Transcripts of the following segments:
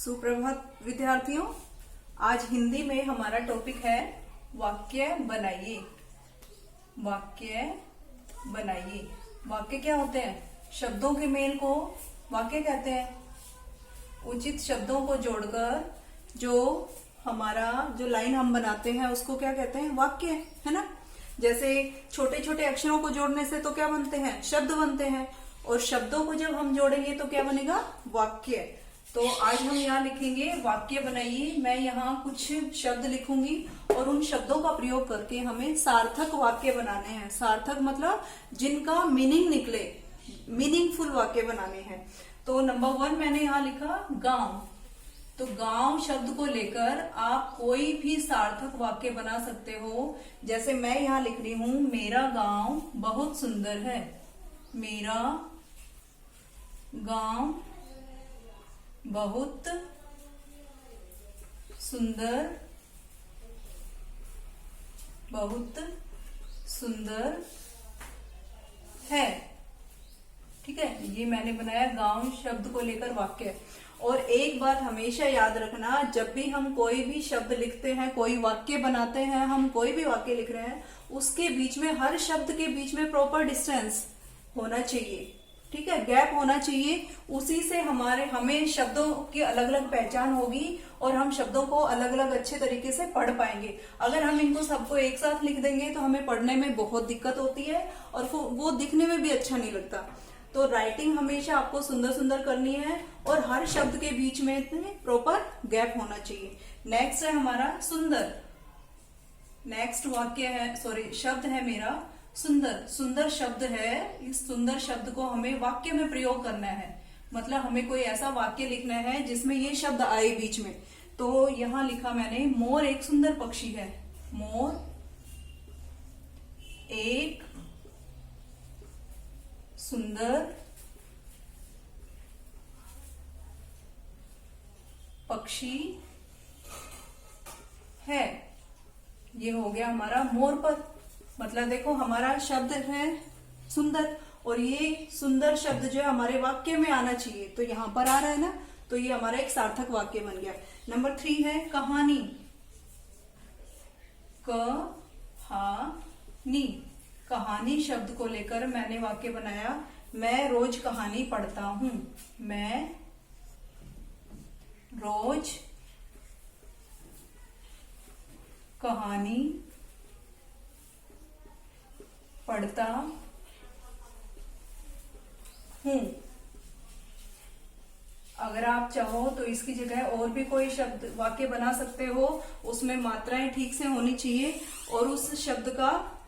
सुप्रभात विद्यार्थियों। आज हिंदी में हमारा टॉपिक है वाक्य बनाइए। वाक्य बनाइए। वाक्य क्या होते हैं? शब्दों के मेल को वाक्य कहते हैं। उचित शब्दों को जोड़कर जो लाइन हम बनाते हैं उसको क्या कहते हैं? वाक्य, है ना। जैसे छोटे छोटे अक्षरों को जोड़ने से तो क्या बनते हैं? शब्द बनते हैं। और शब्दों को जब हम जोड़ेंगे तो क्या बनेगा? वाक्य। तो आज हम यहाँ लिखेंगे वाक्य बनाइए। मैं यहाँ कुछ शब्द लिखूंगी और उन शब्दों का प्रयोग करके हमें सार्थक वाक्य बनाने हैं। सार्थक मतलब जिनका मीनिंग निकले, मीनिंगफुल वाक्य बनाने हैं। तो नंबर 1 मैंने यहाँ लिखा गांव। तो गांव शब्द को लेकर आप कोई भी सार्थक वाक्य बना सकते हो। जैसे मैं यहाँ लिख रही हूं, मेरा गांव बहुत सुंदर है। मेरा गांव बहुत सुंदर, बहुत सुंदर है। ठीक है, ये मैंने बनाया गांव शब्द को लेकर वाक्य। और एक बात हमेशा याद रखना, जब भी हम कोई भी शब्द लिखते हैं, कोई वाक्य बनाते हैं, हम कोई भी वाक्य लिख रहे हैं, उसके बीच में, हर शब्द के बीच में प्रॉपर डिस्टेंस होना चाहिए। ठीक है, गैप होना चाहिए। उसी से हमें शब्दों की अलग अलग पहचान होगी और हम शब्दों को अलग अलग अच्छे तरीके से पढ़ पाएंगे। अगर हम इनको सबको एक साथ लिख देंगे तो हमें पढ़ने में बहुत दिक्कत होती है और वो दिखने में भी अच्छा नहीं लगता। तो राइटिंग हमेशा आपको सुंदर सुंदर करनी है और हर शब्द के बीच में प्रॉपर गैप होना चाहिए। नेक्स्ट है हमारा सुंदर। नेक्स्ट वाक्य है, शब्द है मेरा सुंदर। सुंदर शब्द है। इस सुंदर शब्द को हमें वाक्य में प्रयोग करना है। मतलब हमें कोई ऐसा वाक्य लिखना है जिसमें ये शब्द आए बीच में। तो यहां लिखा मैंने, मोर एक सुंदर पक्षी है। मोर एक सुंदर पक्षी है। ये हो गया हमारा मोर पर। मतलब देखो, हमारा शब्द है सुंदर और ये सुंदर शब्द जो है हमारे वाक्य में आना चाहिए, तो यहां पर आ रहा है ना, तो ये हमारा एक सार्थक वाक्य बन गया। नंबर 3 है कहानी। कहानी। कहानी शब्द को लेकर मैंने वाक्य बनाया, मैं रोज कहानी पढ़ता हूं। मैं रोज कहानी पढ़ता हूं। अगर आप चाहो तो इसकी जगह और भी कोई शब्द वाक्य बना सकते हो। उसमें मात्राएं ठीक से होनी चाहिए और उस शब्द का,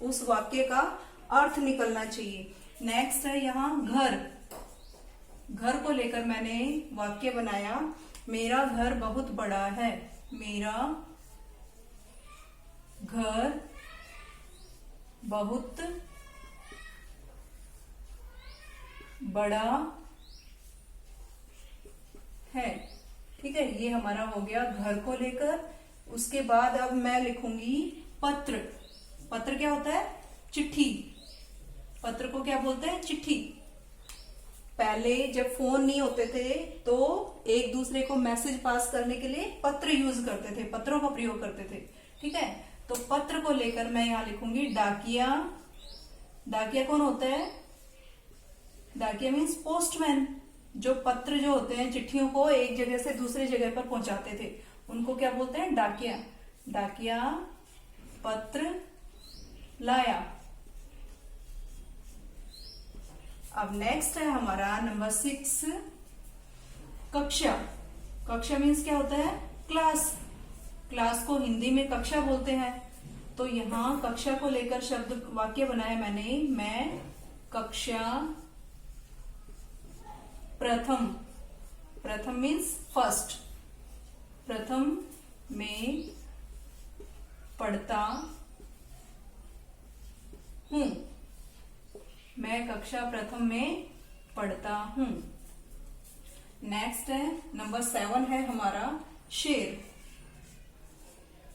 उस वाक्य का अर्थ निकलना चाहिए। नेक्स्ट है यहाँ घर। घर को लेकर मैंने वाक्य बनाया, मेरा घर बहुत बड़ा है। मेरा घर बहुत बड़ा है। ठीक है, ये हमारा हो गया घर को लेकर। उसके बाद अब मैं लिखूंगी पत्र। पत्र क्या होता है? चिट्ठी। पत्र को क्या बोलते हैं? चिट्ठी। पहले जब फोन नहीं होते थे तो एक दूसरे को मैसेज पास करने के लिए पत्र यूज करते थे, पत्रों का प्रयोग करते थे। ठीक है, तो पत्र को लेकर मैं यहां लिखूंगी डाकिया। डाकिया कौन होता है? डाकिया मीन्स पोस्टमैन। जो पत्र जो होते हैं, चिट्ठियों को एक जगह से दूसरी जगह पर पहुंचाते थे, उनको क्या बोलते हैं? डाकिया। डाकिया पत्र लाया। अब नेक्स्ट है हमारा नंबर 6 कक्षा। कक्षा मीन्स क्या होता है? क्लास। क्लास को हिंदी में कक्षा बोलते हैं। तो यहां कक्षा को लेकर शब्द वाक्य बनाया मैंने, मैं कक्षा प्रथम। प्रथम मीन्स फर्स्ट। प्रथम में पढ़ता हूं। मैं कक्षा प्रथम में पढ़ता हूं। नेक्स्ट है नंबर 7 है हमारा शेर।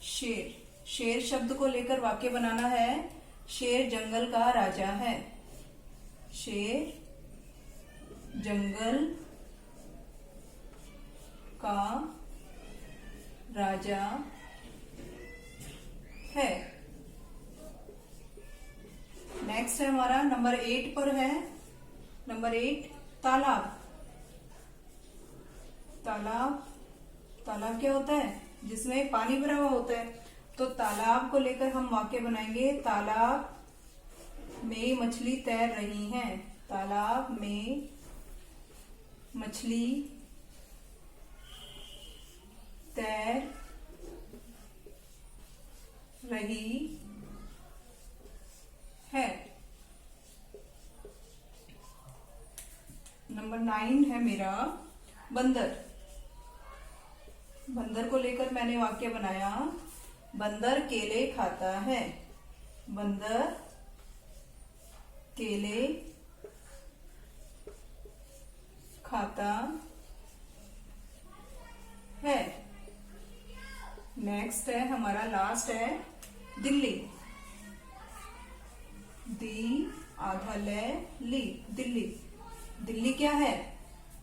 शेर। शेर शब्द को लेकर वाक्य बनाना है, शेर जंगल का राजा है। शेर जंगल का राजा है। नेक्स्ट है हमारा नंबर 8 पर है। नंबर 8 तालाब। तालाब, तालाब क्या होता है? जिसमें पानी भरा हुआ होता है। तो तालाब को लेकर हम वाक्य बनाएंगे। तालाब में मछली तैर रही है। तालाब में मछली तैर रही है। नंबर 9 है मेरा बंदर। बंदर को लेकर मैंने वाक्य बनाया। बंदर केले खाता है। बंदर केले खाता है। नेक्स्ट है हमारा लास्ट है दिल्ली। दी आधा ले ली, दिल्ली। दिल्ली क्या है?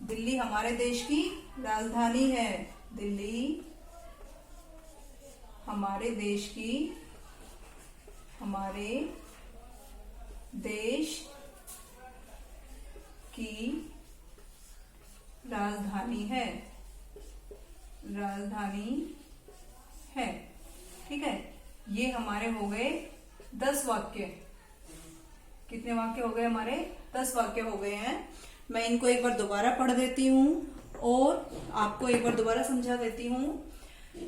दिल्ली हमारे देश की राजधानी है। दिल्ली हमारे देश की, हमारे देश की राजधानी है। राजधानी है। ठीक है, ये हमारे हो गए 10 वाक्य। कितने वाक्य हो गए हमारे? 10 वाक्य हो गए हैं। मैं इनको एक बार दोबारा पढ़ देती हूँ और आपको एक बार दोबारा समझा देती हूँ।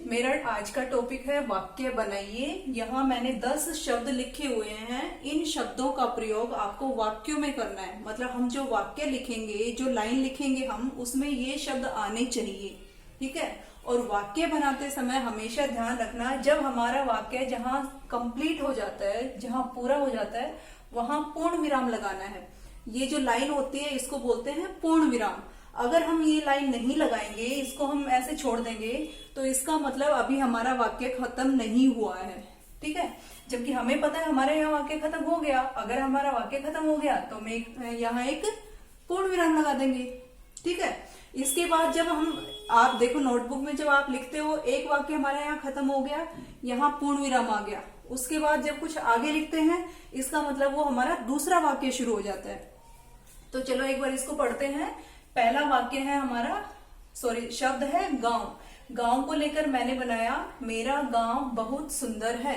मेरा आज का टॉपिक है वाक्य बनाइए। यहाँ मैंने 10 शब्द लिखे हुए हैं। इन शब्दों का प्रयोग आपको वाक्यों में करना है। मतलब हम जो वाक्य लिखेंगे, जो लाइन लिखेंगे हम, उसमें ये शब्द आने चाहिए। ठीक है, और वाक्य बनाते समय हमेशा ध्यान रखना, जब हमारा वाक्य जहाँ कंप्लीट हो जाता है, जहाँ पूरा हो जाता है, वहां पूर्ण विराम लगाना है। ये जो लाइन होती है इसको बोलते हैं पूर्ण विराम। अगर हम ये लाइन नहीं लगाएंगे, इसको हम ऐसे छोड़ देंगे, तो इसका मतलब अभी हमारा वाक्य खत्म नहीं हुआ है। ठीक है, जबकि हमें पता है हमारे यहाँ वाक्य खत्म हो गया। अगर हमारा वाक्य खत्म हो गया तो मैं यहाँ एक पूर्ण विराम लगा देंगे। ठीक है, इसके बाद जब आप देखो नोटबुक में जब आप लिखते हो, एक वाक्य हमारे यहाँ खत्म हो गया, यहाँ पूर्ण विराम आ गया। उसके बाद जब कुछ आगे लिखते हैं, इसका मतलब वो हमारा दूसरा वाक्य शुरू हो जाता है। तो चलो एक बार इसको पढ़ते हैं। पहला वाक्य है हमारा, शब्द है गांव। गांव को लेकर मैंने बनाया, मेरा गांव बहुत सुंदर है।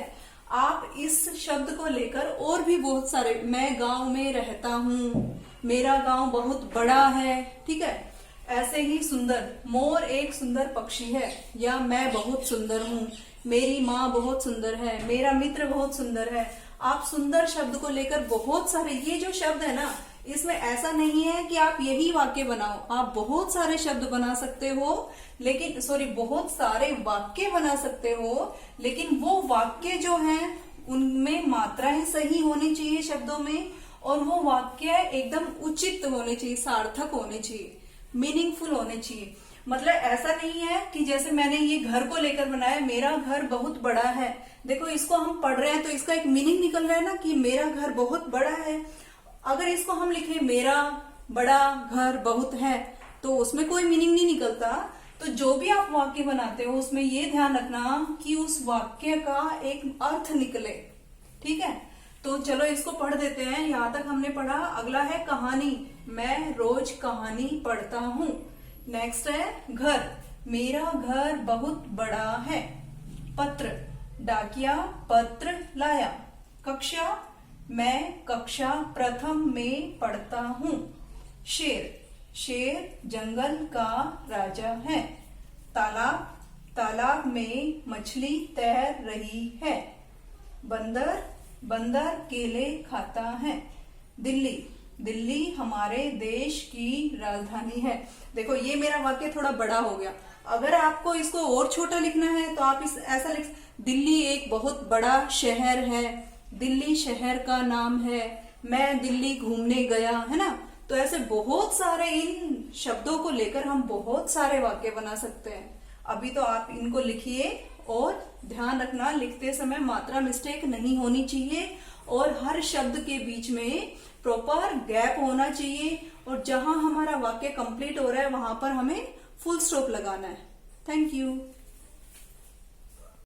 आप इस शब्द को लेकर और भी बहुत सारे, मैं गांव में रहता हूँ, मेरा गांव बहुत बड़ा है। ठीक है, ऐसे ही सुंदर, मोर एक सुंदर पक्षी है, या मैं बहुत सुंदर हूँ, मेरी माँ बहुत सुंदर है, मेरा मित्र बहुत सुंदर है। आप सुंदर शब्द को लेकर बहुत सारे, ये जो शब्द है ना, इसमें ऐसा नहीं है कि आप यही वाक्य बनाओ। आप बहुत सारे शब्द बना सकते हो, लेकिन बहुत सारे वाक्य बना सकते हो, लेकिन वो वाक्य जो हैं उनमें मात्रा ही सही होनी चाहिए शब्दों में, और वो वाक्य एकदम उचित होने चाहिए, सार्थक होने चाहिए, मीनिंगफुल होने चाहिए। मतलब ऐसा नहीं है कि जैसे मैंने ये घर को लेकर बनाया, मेरा घर बहुत बड़ा है। देखो इसको हम पढ़ रहे हैं तो इसका एक मीनिंग निकल रहा है ना कि मेरा घर बहुत बड़ा है। अगर इसको हम लिखें मेरा बड़ा घर बहुत है, तो उसमें कोई मीनिंग नहीं निकलता। तो जो भी आप वाक्य बनाते हो उसमें ये ध्यान रखना कि उस वाक्य का एक अर्थ निकले। ठीक है, तो चलो इसको पढ़ देते हैं। यहाँ तक हमने पढ़ा। अगला है कहानी, मैं रोज कहानी पढ़ता हूँ। नेक्स्ट है घर, मेरा घर बहुत बड़ा है। पत्र, डाकिया पत्र लाया। कक्षा, मैं कक्षा प्रथम में पढ़ता हूँ। शेर, शेर जंगल का राजा है। तालाब, तालाब में मछली तैर रही है। बंदर, बंदर केले खाता है। दिल्ली, दिल्ली हमारे देश की राजधानी है। देखो ये मेरा वाक्य थोड़ा बड़ा हो गया। अगर आपको इसको और छोटा लिखना है तो आप ऐसा लिख, दिल्ली एक बहुत बड़ा शहर है, दिल्ली शहर का नाम है, मैं दिल्ली घूमने गया, है ना। तो ऐसे बहुत सारे इन शब्दों को लेकर हम बहुत सारे वाक्य बना सकते हैं। अभी तो आप इनको लिखिए और ध्यान रखना लिखते समय मात्रा मिस्टेक नहीं होनी चाहिए, और हर शब्द के बीच में प्रॉपर गैप होना चाहिए, और जहां हमारा वाक्य कंप्लीट हो रहा है वहां पर हमें फुल स्टॉप लगाना है। Thank you.